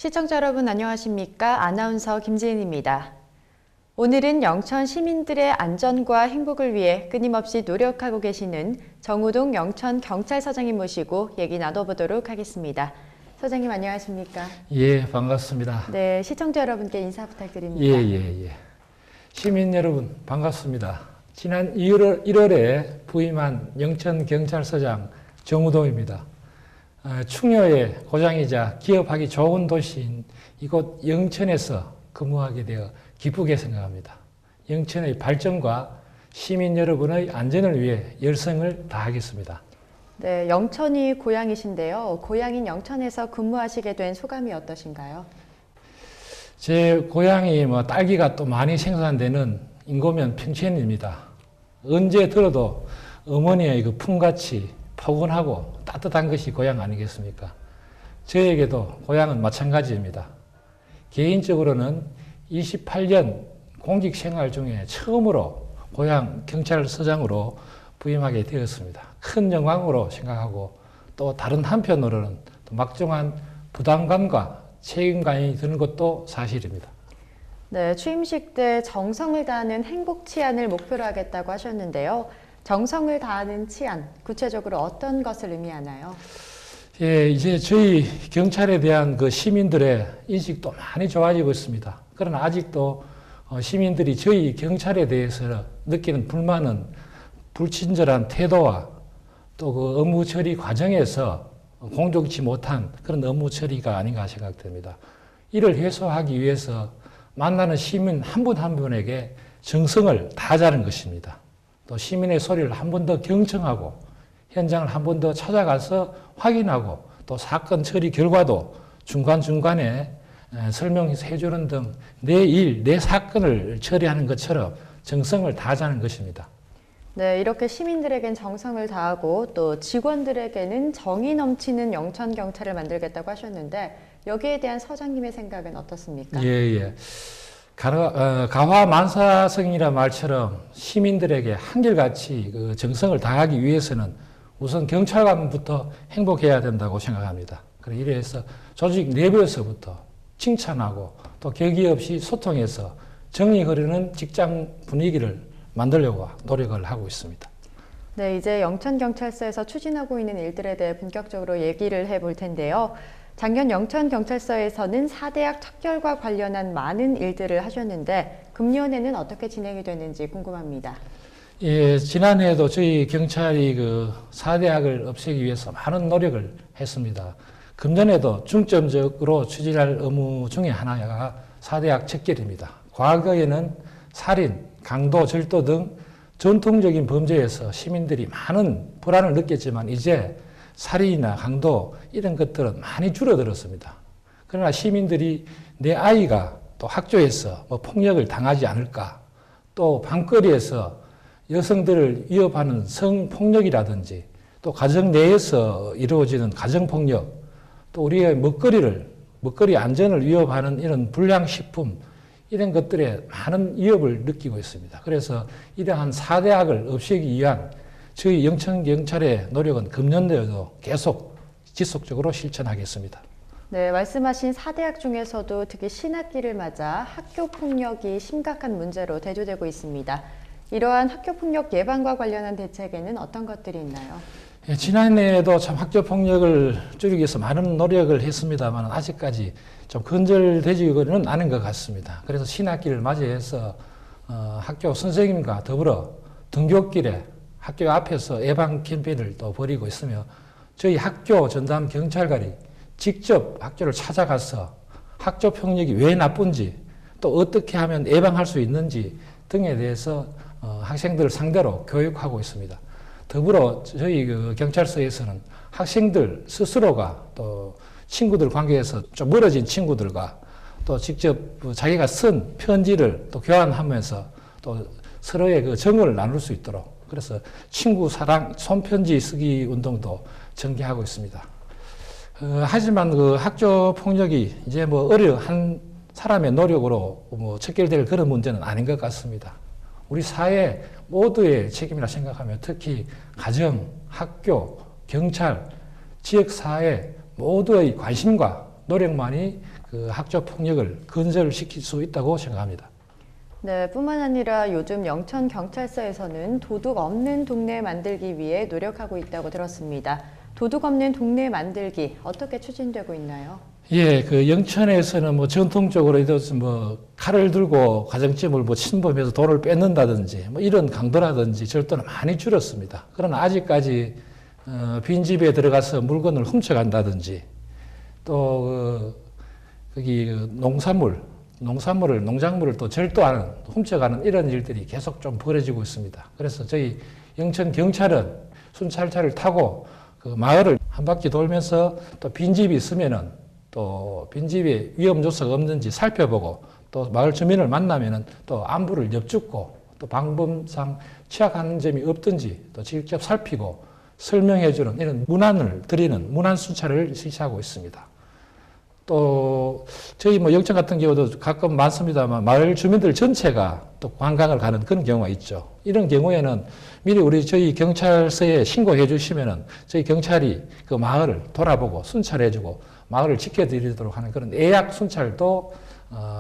시청자 여러분 안녕하십니까? 아나운서 김지은입니다. 오늘은 영천 시민들의 안전과 행복을 위해 끊임없이 노력하고 계시는 정우동 영천경찰서장님 모시고 얘기 나눠보도록 하겠습니다. 서장님 안녕하십니까? 예, 반갑습니다. 네, 시청자 여러분께 인사 부탁드립니다. 예. 시민 여러분 반갑습니다. 지난 1월에 부임한 영천경찰서장 정우동입니다. 충녀의 고장이자 기업하기 좋은 도시인 이곳 영천에서 근무하게 되어 기쁘게 생각합니다. 영천의 발전과 시민 여러분의 안전을 위해 열성을 다하겠습니다. 네, 영천이 고향이신데요. 고향인 영천에서 근무하시게 된 소감이 어떠신가요? 제 고향이 딸기가 또 많이 생산되는 인고면 평촌입니다. 언제 들어도 어머니의 그 품같이 포근하고 따뜻한 것이 고향 아니겠습니까? 저에게도 고향은 마찬가지입니다. 개인적으로는 28년 공직 생활 중에 처음으로 고향 경찰서장으로 부임하게 되었습니다. 큰 영광으로 생각하고 또 다른 한편으로는 또 막중한 부담감과 책임감이 드는 것도 사실입니다. 네, 취임식 때 정성을 다하는 행복 치안을 목표로 하겠다고 하셨는데요. 정성을 다하는 치안, 구체적으로 어떤 것을 의미하나요? 예, 이제 저희 경찰에 대한 그 시민들의 인식도 많이 좋아지고 있습니다. 그러나 아직도 시민들이 저희 경찰에 대해서 느끼는 불만은 불친절한 태도와 또 그 업무 처리 과정에서 공정치 못한 그런 업무 처리가 아닌가 생각됩니다. 이를 해소하기 위해서 만나는 시민 한 분 한 분에게 정성을 다하자는 것입니다. 또 시민의 소리를 한 번 더 경청하고 현장을 한 번 더 찾아가서 확인하고 또 사건 처리 결과도 중간중간에 설명해 주는 등 내 일, 내 사건을 처리하는 것처럼 정성을 다하자는 것입니다. 네, 이렇게 시민들에겐 정성을 다하고 또 직원들에게는 정이 넘치는 영천경찰을 만들겠다고 하셨는데 여기에 대한 서장님의 생각은 어떻습니까? 예. 가화만사성이라 말처럼 시민들에게 한결같이 그 정성을 다하기 위해서는 우선 경찰관부터 행복해야 된다고 생각합니다. 이래서 조직 내부에서부터 칭찬하고 또 격의 없이 소통해서 정이 흐르는 직장 분위기를 만들려고 노력을 하고 있습니다. 네, 이제 영천경찰서에서 추진하고 있는 일들에 대해 본격적으로 얘기를 해볼 텐데요. 작년 영천경찰서에서는 4대학 척결과 관련한 많은 일들을 하셨는데 금년에는 어떻게 진행이 되는지 궁금합니다. 예, 지난해에도 저희 경찰이 그 4대학을 없애기 위해서 많은 노력을 했습니다. 금년에도 중점적으로 추진할 업무 중에 하나가 4대학 척결입니다. 과거에는 살인, 강도, 절도 등 전통적인 범죄에서 시민들이 많은 불안을 느꼈지만 이제 살인이나 강도 이런 것들은 많이 줄어들었습니다. 그러나 시민들이 내 아이가 또 학교에서 폭력을 당하지 않을까, 또 밤거리에서 여성들을 위협하는 성폭력이라든지 또 가정 내에서 이루어지는 가정폭력, 또 우리의 먹거리 안전을 위협하는 이런 불량식품 이런 것들에 많은 위협을 느끼고 있습니다. 그래서 이러한 4대학을 없애기 위한 저희 영천경찰의 노력은 금년도에도 계속 지속적으로 실천하겠습니다. 네, 말씀하신 4대학 중에서도 특히 신학기를 맞아 학교폭력이 심각한 문제로 대두되고 있습니다. 이러한 학교폭력 예방과 관련한 대책에는 어떤 것들이 있나요? 예, 지난해에도 참 학교폭력을 줄이기 위해서 많은 노력을 했습니다만 아직까지 좀 근절되지는 않은 것 같습니다. 그래서 신학기를 맞이해서 학교 선생님과 더불어 등굣길에 학교 앞에서 예방 캠페인을 또 벌이고 있으며 저희 학교 전담 경찰관이 직접 학교를 찾아가서 학교 폭력이 왜 나쁜지 또 어떻게 하면 예방할 수 있는지 등에 대해서 학생들을 상대로 교육하고 있습니다. 더불어 저희 그 경찰서에서는 학생들 스스로가 또 친구들 관계에서 좀 멀어진 친구들과 또 직접 자기가 쓴 편지를 또 교환하면서 또 서로의 그 정을 나눌 수 있도록 그래서 친구 사랑 손편지 쓰기 운동도 전개하고 있습니다. 하지만 그 학교 폭력이 이제 한 사람의 노력으로 척결될 그런 문제는 아닌 것 같습니다. 우리 사회 모두의 책임이라 생각하며 특히 가정, 학교, 경찰, 지역사회 모두의 관심과 노력만이 그 학교 폭력을 근절시킬 수 있다고 생각합니다. 네, 뿐만 아니라 요즘 영천경찰서에서는 도둑 없는 동네 만들기 위해 노력하고 있다고 들었습니다. 도둑 없는 동네 만들기 어떻게 추진되고 있나요? 예, 그 영천에서는 뭐 전통적으로 뭐 칼을 들고 가정집을 뭐 침범해서 돈을 뺏는다든지 뭐 이런 강도라든지 절도는 많이 줄었습니다. 그러나 아직까지 빈집에 들어가서 물건을 훔쳐간다든지 또 거기 농작물을 또 절도하는, 훔쳐가는 이런 일들이 계속 좀 벌어지고 있습니다. 그래서 저희 영천 경찰은 순찰차를 타고 그 마을을 한 바퀴 돌면서 또 빈집이 있으면은 또 빈집에 위험 요소가 없는지 살펴보고 또 마을 주민을 만나면은 또 안부를 여쭙고 또 방범상 취약하는 점이 없든지 또 직접 살피고 설명해주는 이런 문안을 드리는 문안 순찰을 실시하고 있습니다. 또 저희 뭐 영천 같은 경우도 가끔 많습니다만 마을 주민들 전체가 또 관광을 가는 그런 경우가 있죠. 이런 경우에는 미리 저희 경찰서에 신고해 주시면은 저희 경찰이 그 마을을 돌아보고 순찰해주고 마을을 지켜드리도록 하는 그런 예약 순찰도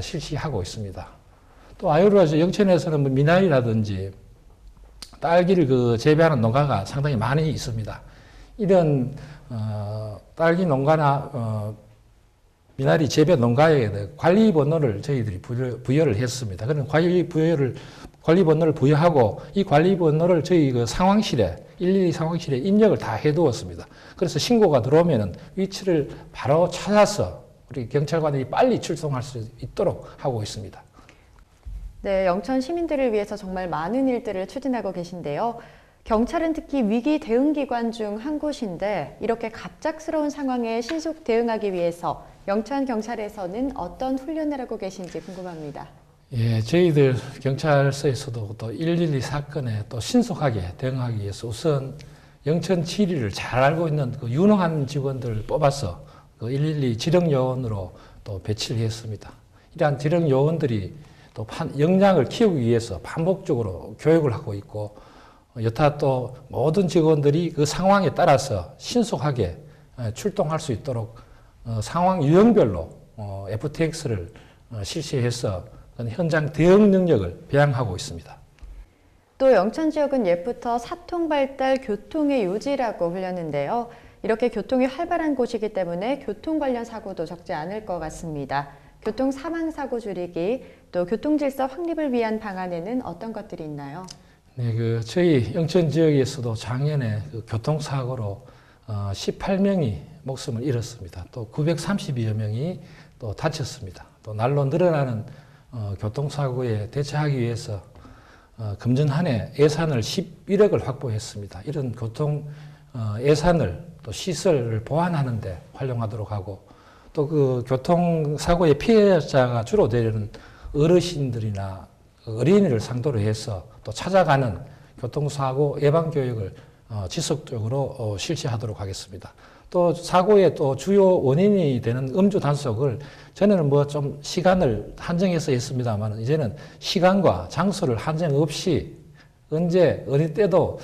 실시하고 있습니다. 또 아유로 영천에서는 뭐 미나리라든지 딸기를 그 재배하는 농가가 상당히 많이 있습니다. 이런 딸기 농가나 미나리 재배 농가에 관리 번호를 저희들이 부여를 했습니다. 그런 관리 번호를 부여하고 이 관리 번호를 저희 그 상황실에 112 상황실에 입력을 다 해두었습니다. 그래서 신고가 들어오면은 위치를 바로 찾아서 우리 경찰관들이 빨리 출동할 수 있도록 하고 있습니다. 네, 영천 시민들을 위해서 정말 많은 일들을 추진하고 계신데요. 경찰은 특히 위기 대응 기관 중 한 곳인데 이렇게 갑작스러운 상황에 신속 대응하기 위해서 영천 경찰에서는 어떤 훈련을 하고 계신지 궁금합니다. 예, 저희들 경찰서에서도 또 112 사건에 또 신속하게 대응하기 위해서 우선 영천 지리를 잘 알고 있는 그 유능한 직원들을 뽑아서 그 112 지령 요원으로 또 배치를 했습니다. 이러한 지령 요원들이 또 역량을 키우기 위해서 반복적으로 교육을 하고 있고 여타 또 모든 직원들이 그 상황에 따라서 신속하게 출동할 수 있도록 상황 유형별로 FTX를 실시해서 현장 대응 능력을 배양하고 있습니다. 또 영천 지역은 옛부터 사통 발달 교통의 요지라고 불렸는데요. 이렇게 교통이 활발한 곳이기 때문에 교통 관련 사고도 적지 않을 것 같습니다. 교통 사망 사고 줄이기, 또 교통 질서 확립을 위한 방안에는 어떤 것들이 있나요? 네, 저희 영천 지역에서도 작년에 그 교통사고로 18명이 목숨을 잃었습니다. 또 932여 명이 또 다쳤습니다. 또 날로 늘어나는 교통사고에 대처하기 위해서 금년 한 해 예산을 11억을 확보했습니다. 이런 교통 예산을 또 시설을 보완하는 데 활용하도록 하고 또 그 교통사고의 피해자가 주로 되는 어르신들이나 어린이를 상대로 해서 또 찾아가는 교통사고 예방교육을 지속적으로 실시하도록 하겠습니다. 또 사고의 또 주요 원인이 되는 음주 단속을 전에는 뭐 좀 시간을 한정해서 했습니다만 이제는 시간과 장소를 한정 없이 언제 어느 때도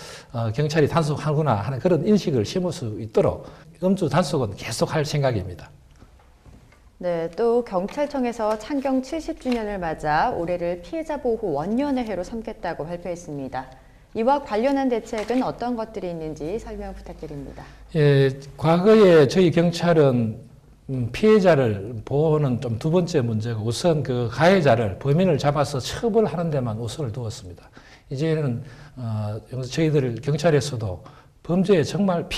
경찰이 단속하구나 하는 그런 인식을 심을 수 있도록 음주 단속은 계속할 생각입니다. 네, 또 경찰청에서 창경 70주년을 맞아 올해를 피해자 보호 원년의 해로 삼겠다고 발표했습니다. 이와 관련한 대책은 어떤 것들이 있는지 설명 부탁드립니다. 예, 과거에 저희 경찰은 피해자를 보호는 좀 두 번째 문제고 우선 그 가해자를 범인을 잡아서 처벌하는 데만 우선을 두었습니다. 이제는 저희들 경찰에서도 범죄에 정말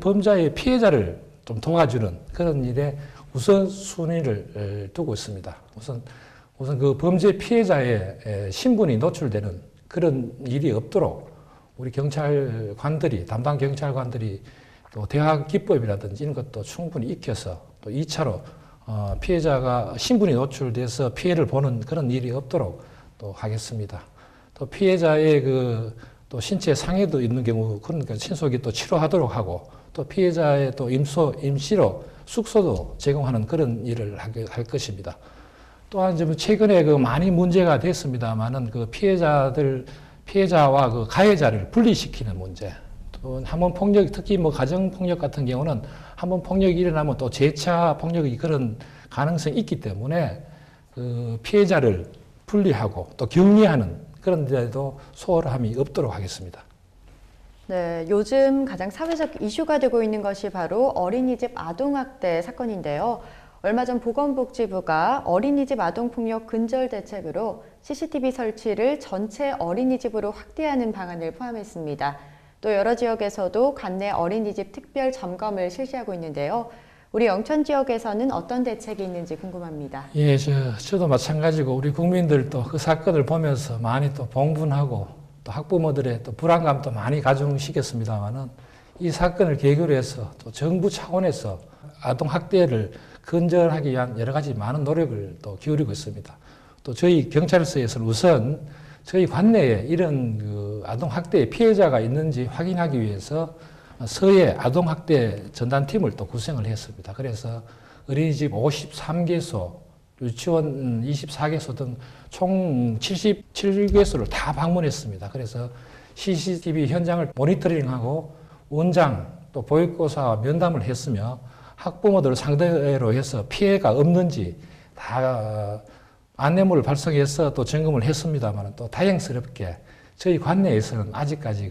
범죄의 피해자를 좀 도와주는 그런 일에 우선순위를 두고 있습니다. 우선 그 범죄 피해자의 신분이 노출되는 그런 일이 없도록 우리 경찰관들이, 담당 경찰관들이 또 대학 기법이라든지 이런 것도 충분히 익혀서 또 2차로 피해자가 신분이 노출돼서 피해를 보는 그런 일이 없도록 또 하겠습니다. 또 피해자의 또 신체 상해도 있는 경우 그러니까 신속히 또 치료하도록 하고 또 피해자의 또 임시로 숙소도 제공하는 그런 일을 할 것입니다. 또한 좀 최근에 많이 문제가 됐습니다만은 피해자와 그 가해자를 분리시키는 문제. 또 학문 폭력, 특히 가정 폭력 같은 경우는 한번 폭력이 일어나면 또 재차 폭력이 그런 가능성이 있기 때문에 그 피해자를 분리하고 또 격리하는 그런 데도 소홀함이 없도록 하겠습니다. 네, 요즘 가장 사회적 이슈가 되고 있는 것이 바로 어린이집 아동학대 사건인데요. 얼마 전 보건복지부가 어린이집 아동폭력 근절 대책으로 CCTV 설치를 전체 어린이집으로 확대하는 방안을 포함했습니다. 또 여러 지역에서도 관내 어린이집 특별 점검을 실시하고 있는데요. 우리 영천 지역에서는 어떤 대책이 있는지 궁금합니다. 예, 저도 마찬가지고 우리 국민들도 그 사건을 보면서 많이 또 봉분하고 또 학부모들의 또 불안감도 많이 가중시켰습니다만은 이 사건을 계기로 해서 또 정부 차원에서 아동 학대를 근절하기 위한 여러 가지 많은 노력을 또 기울이고 있습니다. 또 저희 경찰서에서는 우선 저희 관내에 이런 그 아동 학대의 피해자가 있는지 확인하기 위해서 서해 아동 학대 전담팀을 또 구성을 했습니다. 그래서 어린이집 53개소, 유치원 24개소 등 총 77개소를 다 방문했습니다. 그래서 CCTV 현장을 모니터링하고 원장 또 보육교사와 면담을 했으며 학부모들을 상대로 해서 피해가 없는지 다 안내문을 발송해서 또 점검을 했습니다만 또 다행스럽게 저희 관내에서는 아직까지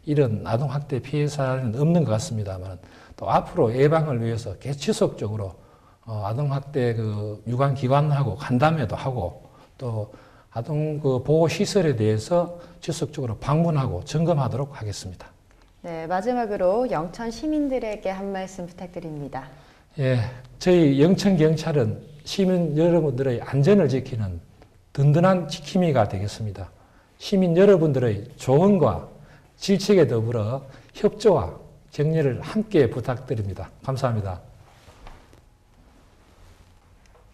이런 아동학대 피해 사례는 없는 것 같습니다만 또 앞으로 예방을 위해서 지속적으로 아동학대 유관기관하고 간담회도 하고 또 아동 보호시설에 대해서 지속적으로 방문하고 점검하도록 하겠습니다. 네, 마지막으로 영천 시민들에게 한 말씀 부탁드립니다. 예, 저희 영천경찰은 시민 여러분들의 안전을 지키는 든든한 지킴이가 되겠습니다. 시민 여러분들의 조언과 질책에 더불어 협조와 격려를 함께 부탁드립니다. 감사합니다.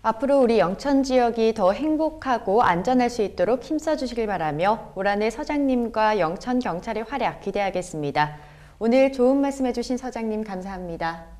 앞으로 우리 영천 지역이 더 행복하고 안전할 수 있도록 힘써주시길 바라며 올 한해 서장님과 영천 경찰의 활약 기대하겠습니다. 오늘 좋은 말씀해주신 서장님 감사합니다.